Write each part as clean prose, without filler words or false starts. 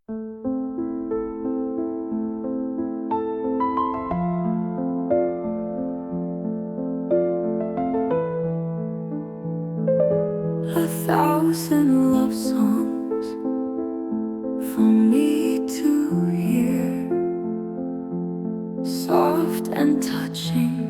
1,000 love songs for me to hear, soft and touching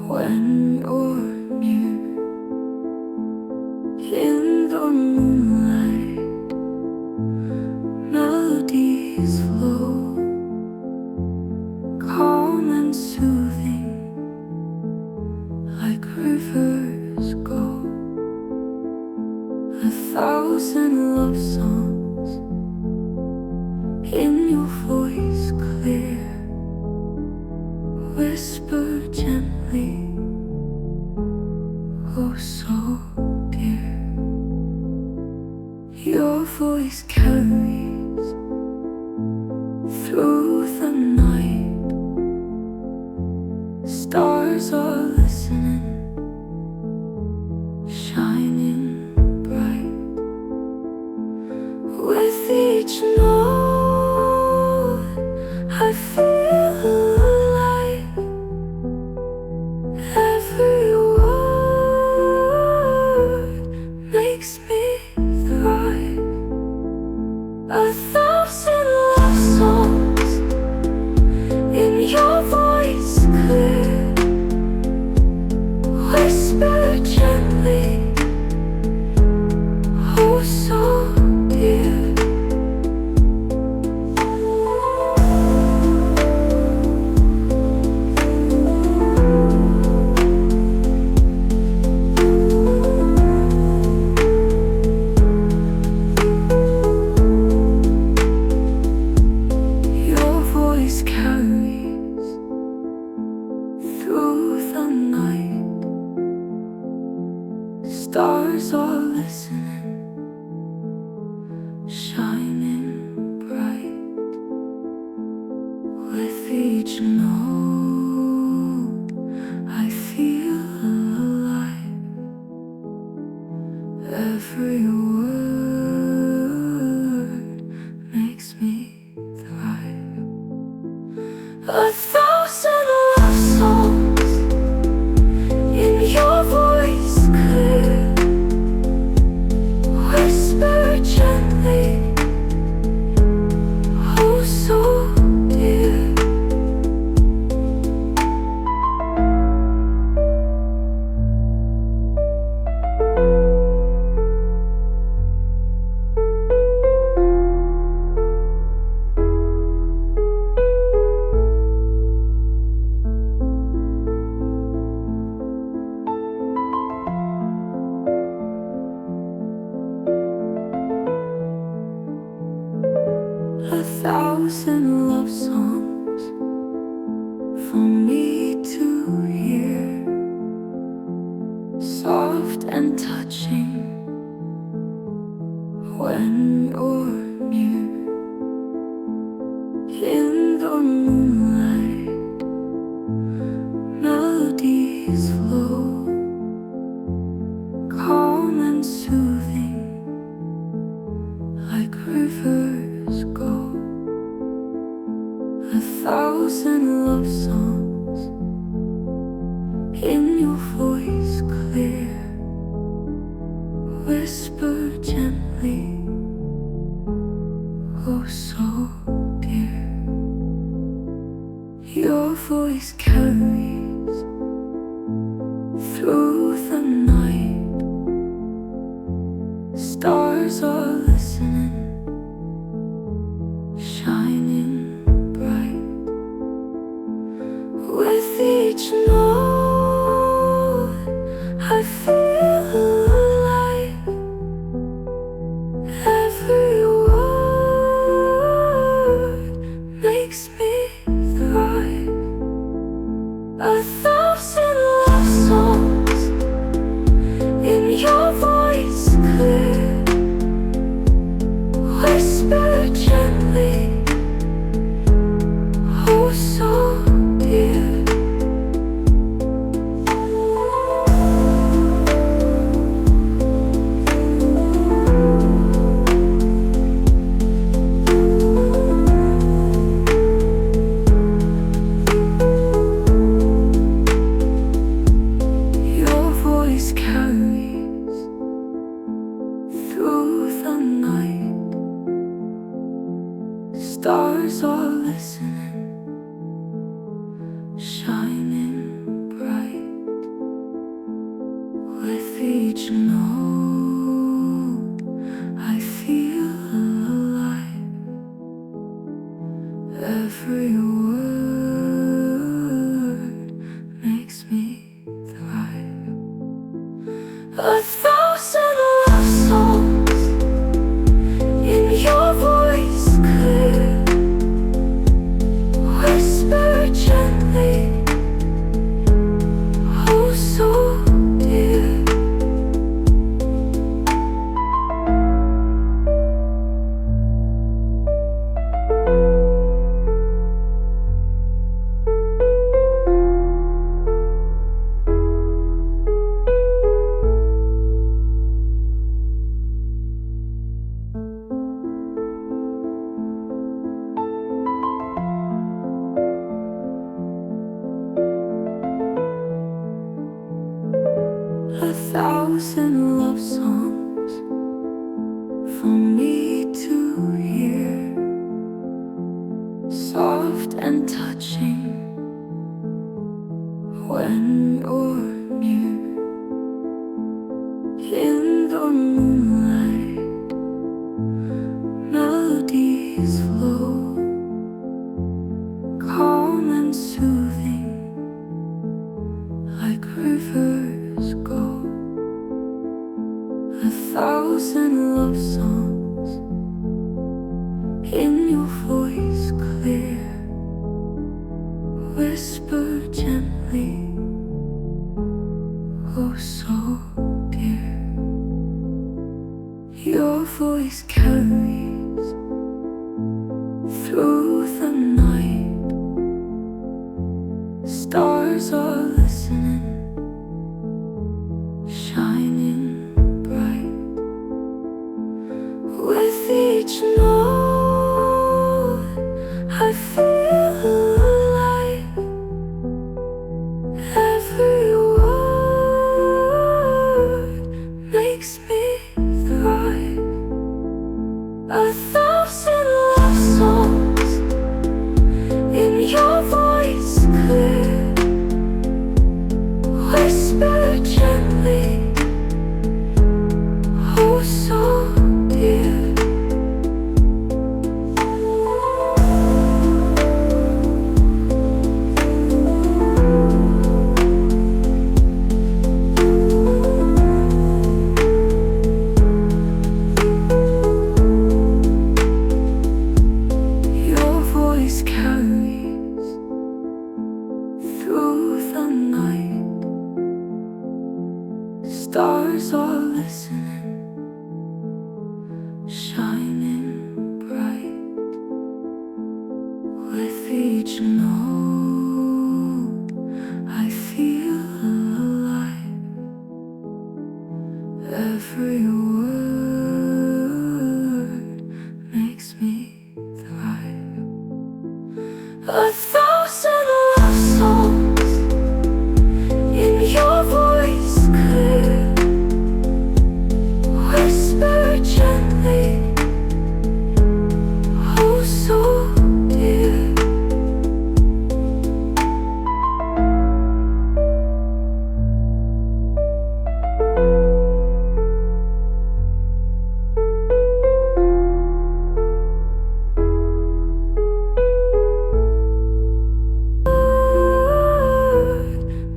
when you're near. In the moonlight, melodies flow, calm and soothing, like rivers go. 1,000 love songs in your voice clear, whisper gently, oh so dear. Your voice carries through the night, stars are listening, shining bright. With each note I feel alive, every word makes me thrive. 1,000 love songs in your voice clear, whisper gently, oh so dear. Your voice carries through the night, stars are listening, shining bright. With each note I feel alive, every word makes me thrive. 1,000 love songs in your voice clear, whisper gently, oh so dear. A 1,000 love songs for me to hear, soft and touching when you're near. In the moonlight, melodies flow, calm and soothing, like rivers go. 1,000 love songs in your voice clear, whisper gently, oh so dear. Your voice carries through the night, stars are listening, shining bright. With each note I feel alive, every word makes me thrive. 1,000 love songs each note I feel alive. Every word makes me thrive. 1,000 love songs in your voice clear, whisper gently, oh so dear. 1,000 love songs for me to hear, soft and touching when you're near. In the moonlight, melodies flow, calm and soothing, like rivers go. 1,000 love songs in your voice clear, whisper gently, oh so dear. Your voice carries through the night. Stars are listening, shining bright. With each note I feel alive. Every word makes me thrive. 1,000 love songs in your voice clear, whisper gently, oh so dear. Your voice carries through the night. Stars are listening, shining bright. With each note I feel alive. Every word makes me thrive. 1,000 love songs in your voice clear, whisper gently, oh so dear.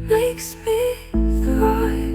Makes me thrive.